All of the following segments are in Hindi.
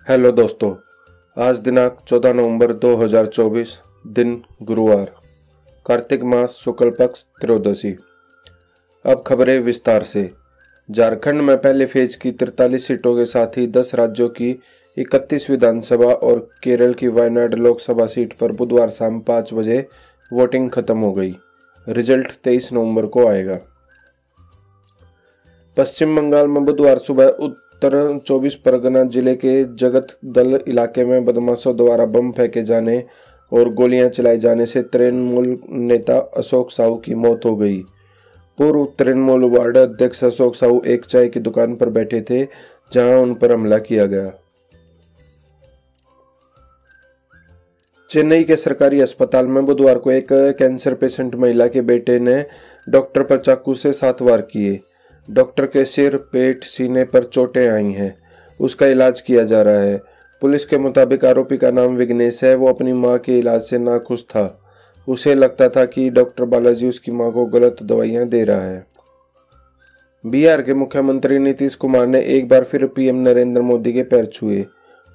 हेलो दोस्तों, आज दिनांक 14 नवंबर 2024, दिन गुरुवार, कार्तिक मास शुक्ल पक्ष त्रयोदशी। अब खबरें विस्तार से। झारखंड में पहले फेज की 43 सीटों के साथ ही 10 राज्यों की 31 विधानसभा और केरल की वायनाड लोकसभा सीट पर बुधवार शाम 5 बजे वोटिंग खत्म हो गई। रिजल्ट 23 नवंबर को आएगा। पश्चिम बंगाल में बुधवार सुबह उत्तर 24 परगना जिले के जगत दल इलाके में बदमाशों द्वारा बम फेंके जाने और गोलियां चलाए जाने से तृणमूल नेता अशोक साहू की मौत हो गई। पूर्व तृणमूल वार्ड अध्यक्ष अशोक साहू एक चाय की दुकान पर बैठे थे, जहां उन पर हमला किया गया। चेन्नई के सरकारी अस्पताल में बुधवार को एक कैंसर पेशेंट महिला के बेटे ने डॉक्टर पर चाकू से 7 वार किए। डॉक्टर के सिर, पेट, सीने पर चोटें आई हैं। उसका इलाज किया जा रहा है। पुलिस के मुताबिक आरोपी का नाम विघ्नेश है। वो अपनी मां के इलाज से नाखुश था। उसे लगता था कि डॉक्टर बालाजी उसकी मां को गलत दवाइयां दे रहा है। बिहार के मुख्यमंत्री नीतीश कुमार ने एक बार फिर पीएम नरेंद्र मोदी के पैर छुए।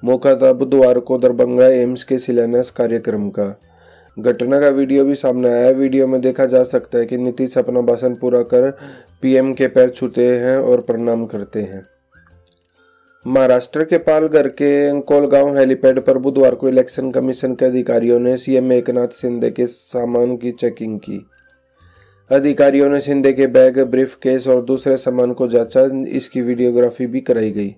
मौका था बुधवार को दरभंगा एम्स के शिलान्यास कार्यक्रम का। घटना का वीडियो भी सामने आया। वीडियो में देखा जा सकता है कि नीतीश अपना भाषण पूरा कर पीएम के पैर छूते हैं और प्रणाम करते हैं। महाराष्ट्र के पालघर के कोलगांव हेलीपैड पर बुधवार को इलेक्शन कमीशन के अधिकारियों ने सीएम एकनाथ शिंदे के सामान की चेकिंग की। अधिकारियों ने शिंदे के बैग, ब्रीफकेस और दूसरे सामान को जांचा। इसकी वीडियोग्राफी भी कराई गई।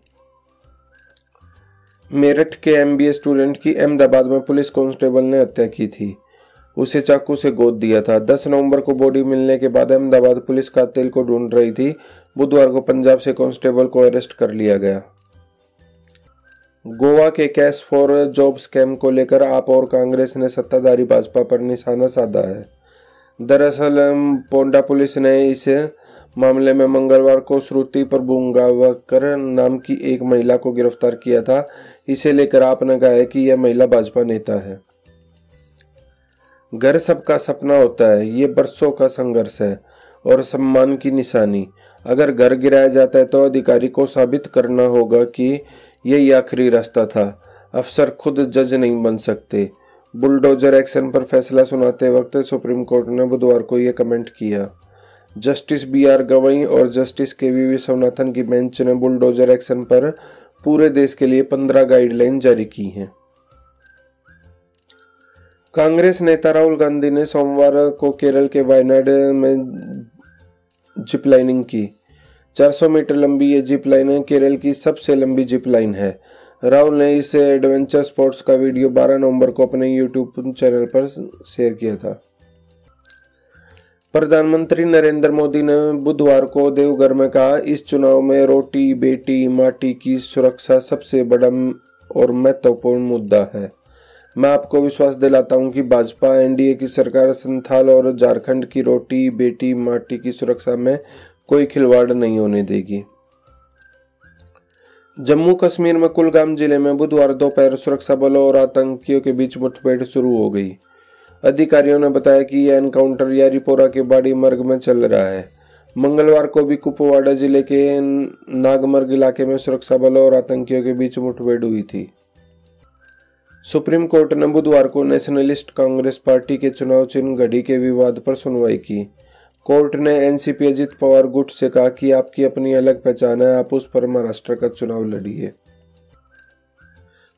मेरठ के एमबीए स्टूडेंट की अहमदाबाद में पुलिस कांस्टेबल ने हत्या की थी। उसे चाकू से गोद दिया था। 10 नवंबर को बॉडी मिलने के बाद अहमदाबाद पुलिस कातिल को ढूंढ रही थी। बुधवार को पंजाब से कांस्टेबल को अरेस्ट कर लिया गया। गोवा के कैश फॉर जॉब स्कैम को लेकर आप और कांग्रेस ने सत्ताधारी भाजपा पर निशाना साधा है। दरअसल पोंडा पुलिस ने इस मामले में मंगलवार को श्रुति प्रभुंगावकर नाम की एक महिला को गिरफ्तार किया था। इसे लेकर आपने कहा है कि यह महिला भाजपा नेता है। घर सबका सपना होता है। ये बरसों का संघर्ष है और सम्मान की निशानी। अगर घर गिराया जाता है तो अधिकारी को साबित करना होगा कि यही आखिरी रास्ता था। अफसर खुद जज नहीं बन सकते। बुलडोजर एक्शन पर फैसला सुनाते वक्त सुप्रीम कोर्ट ने बुधवार को यह कमेंट किया। जस्टिस BR गवई और जस्टिस KV विश्वनाथन की बेंच ने बुलडोजर एक्शन पर पूरे देश के लिए 15 गाइडलाइन जारी की हैं। कांग्रेस नेता राहुल गांधी ने सोमवार को केरल के वायनाड में जिप लाइनिंग की। 400 मीटर लंबी ये जिप लाइन केरल की सबसे लंबी जिप लाइन है। राहुल ने इस एडवेंचर स्पोर्ट्स का वीडियो 12 नवंबर को अपने यूट्यूब चैनल पर शेयर किया था। प्रधानमंत्री नरेंद्र मोदी ने बुधवार को देवघर में कहा, इस चुनाव में रोटी, बेटी, माटी की सुरक्षा सबसे बड़ा और महत्वपूर्ण मुद्दा है। मैं आपको विश्वास दिलाता हूं कि भाजपा एनडीए की सरकार संथाल और झारखंड की रोटी, बेटी, माटी की सुरक्षा में कोई खिलवाड़ नहीं होने देगी। जम्मू कश्मीर में कुलगाम जिले में बुधवार दोपहर सुरक्षा बलों और आतंकियों के बीच मुठभेड़ शुरू हो गई। अधिकारियों ने बताया कि यह एनकाउंटर यारीपोरा के बाड़ी मर्ग में चल रहा है। मंगलवार को भी कुपवाड़ा जिले के नागमर्ग इलाके में सुरक्षा बलों और आतंकियों के बीच मुठभेड़ हुई थी। सुप्रीम कोर्ट ने बुधवार को नेशनलिस्ट कांग्रेस पार्टी के चुनाव चिन्ह घड़ी के विवाद पर सुनवाई की। कोर्ट ने एनसीपी अजित पवार गुट से कहा कि आपकी अपनी अलग पहचान है, आप उस पर महाराष्ट्र का चुनाव लड़िए।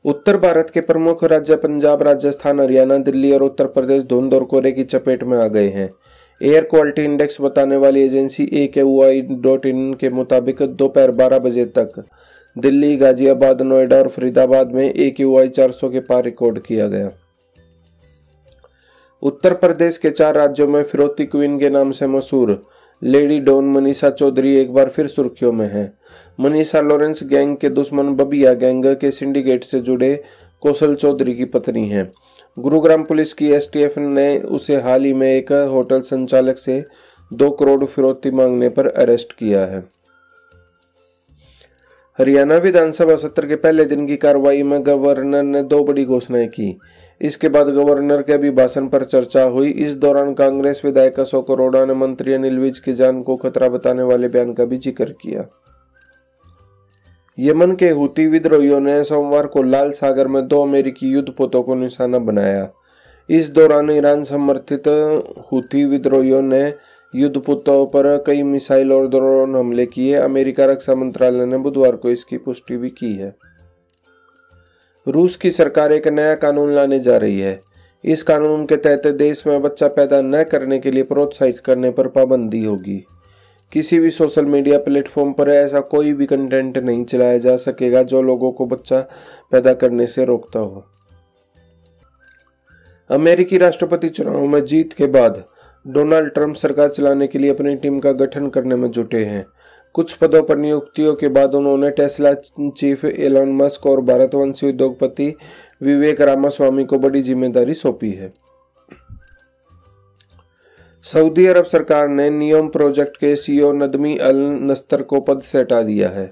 उत्तर भारत के प्रमुख राज्य पंजाब, राजस्थान, हरियाणा, दिल्ली और उत्तर प्रदेश धुंध और कोहरे की चपेट में आ गए हैं। एयर क्वालिटी इंडेक्स बताने वाली एजेंसी AQI.in के मुताबिक दोपहर 12 बजे तक दिल्ली, गाजियाबाद, नोएडा और फरीदाबाद में AQI 400 के पार रिकॉर्ड किया गया। उत्तर प्रदेश के 4 राज्यों में फिरौती क्वीन के नाम से मशहूर लेडी डॉन मनीषा चौधरी एक बार फिर सुर्खियों में है। मनीषा लॉरेंस गैंग के दुश्मन बबिया गैंग के सिंडिकेट से जुड़े कौशल चौधरी की पत्नी है। गुरुग्राम पुलिस की STF ने उसे हाल ही में एक होटल संचालक से 2 करोड़ फिरौती मांगने पर अरेस्ट किया है। हरियाणा विधानसभा सत्र के पहले दिन की कार्रवाई में गवर्नर ने 2 बड़ी घोषणाएं की। इसके बाद गवर्नर के अभिभाषण पर चर्चा हुई। इस दौरान कांग्रेस विधायक अशोक अरोड़ा ने मंत्री अनिल विज की जान को खतरा बताने वाले बयान का भी जिक्र किया। यमन के हुती विद्रोहियों ने सोमवार को लाल सागर में 2 अमेरिकी युद्धपोतों को निशाना बनाया। इस दौरान ईरान समर्थित हुती विद्रोहियों ने युद्धपोतों पर कई मिसाइल और ड्रोन हमले किए। अमेरिका रक्षा मंत्रालय ने बुधवार को इसकी पुष्टि भी की है। रूस की सरकार एक नया कानून लाने जा रही है। इस कानून के तहत देश में बच्चा पैदा न करने के लिए प्रोत्साहित करने पर पाबंदी होगी। किसी भी सोशल मीडिया प्लेटफॉर्म पर ऐसा कोई भी कंटेंट नहीं चलाया जा सकेगा जो लोगों को बच्चा पैदा करने से रोकता हो। अमेरिकी राष्ट्रपति चुनाव में जीत के बाद डोनाल्ड ट्रंप सरकार चलाने के लिए अपनी टीम का गठन करने में जुटे हैं। कुछ पदों पर नियुक्तियों के बाद उन्होंने टेस्ला चीफ एलन मस्क और भारतवंशी उद्योगपति विवेक रामास्वामी को बड़ी जिम्मेदारी सौंपी है। सऊदी अरब सरकार ने नियम प्रोजेक्ट के सीईओ नदमी अल नस्तर को पद से हटा दिया है।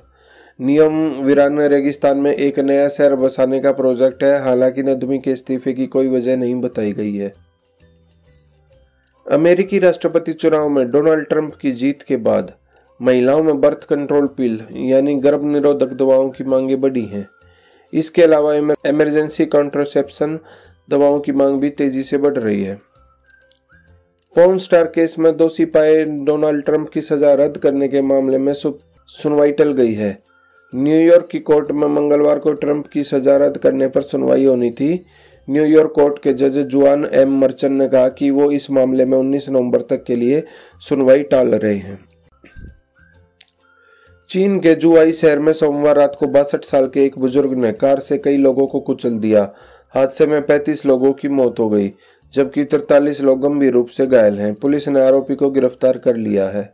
नियम वीरान रेगिस्तान में एक नया शहर बसाने का प्रोजेक्ट है। हालांकि नदमी के इस्तीफे की कोई वजह नहीं बताई गई है। अमेरिकी राष्ट्रपति चुनाव में डोनाल्ड ट्रंप की जीत के बाद महिलाओं में बर्थ कंट्रोल पिल यानी गर्भ निरोधक दवाओं की मांगें बढ़ी हैं। इसके अलावा इमरजेंसी कॉन्ट्रासेप्शन दवाओं की मांग भी तेजी से बढ़ रही है। पॉर्न स्टार केस में दोषी पाए डोनाल्ड ट्रंप की सजा रद्द करने के मामले में सुनवाई टल गई है। न्यूयॉर्क की कोर्ट में मंगलवार को ट्रंप की सजा रद्द करने पर सुनवाई होनी थी। न्यूयॉर्क कोर्ट के जज जुआन एम मर्चन ने कहा कि वो इस मामले में 19 नवंबर तक के लिए सुनवाई टाल रहे हैं। चीन के जुआई शहर में सोमवार रात को 62 साल के एक बुजुर्ग ने कार से कई लोगों को कुचल दिया। हादसे में 35 लोगों की मौत हो गई, जबकि 43 लोग गंभीर रूप से घायल हैं। पुलिस ने आरोपी को गिरफ्तार कर लिया है।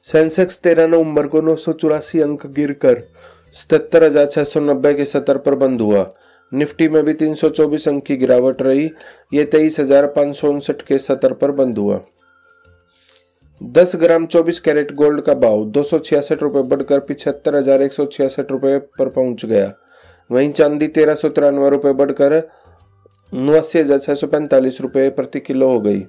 सेंसेक्स 13 नवंबर को 984 अंक गिरकर 77,690 के स्तर पर बंद हुआ। निफ्टी में भी 324 अंक की गिरावट रही। ये 23,559 के स्तर पर बंद हुआ। 10 ग्राम 24 कैरेट गोल्ड का भाव 266 रुपये बढ़कर 75,166 रुपये पर पहुंच गया। वहीं चांदी 1,393 रुपये बढ़कर 89,645 रुपये प्रति किलो हो गई।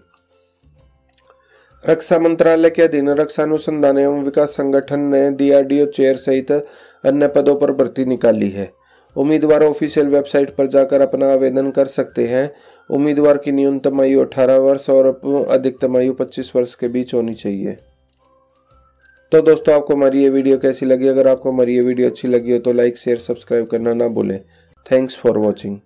रक्षा मंत्रालय के अधीन रक्षा अनुसंधान एवं विकास संगठन ने डीआरडीओ चेयर सहित अन्य पदों पर भर्ती निकाली है। उम्मीदवार ऑफिशियल वेबसाइट पर जाकर अपना आवेदन कर सकते हैं। उम्मीदवार की न्यूनतम आयु 18 वर्ष और अधिकतम आयु 25 वर्ष के बीच होनी चाहिए। तो दोस्तों, आपको हमारी ये वीडियो कैसी लगी? अगर आपको हमारी ये वीडियो अच्छी लगी हो तो लाइक, शेयर, सब्सक्राइब करना ना भूलें। Thanks for watching.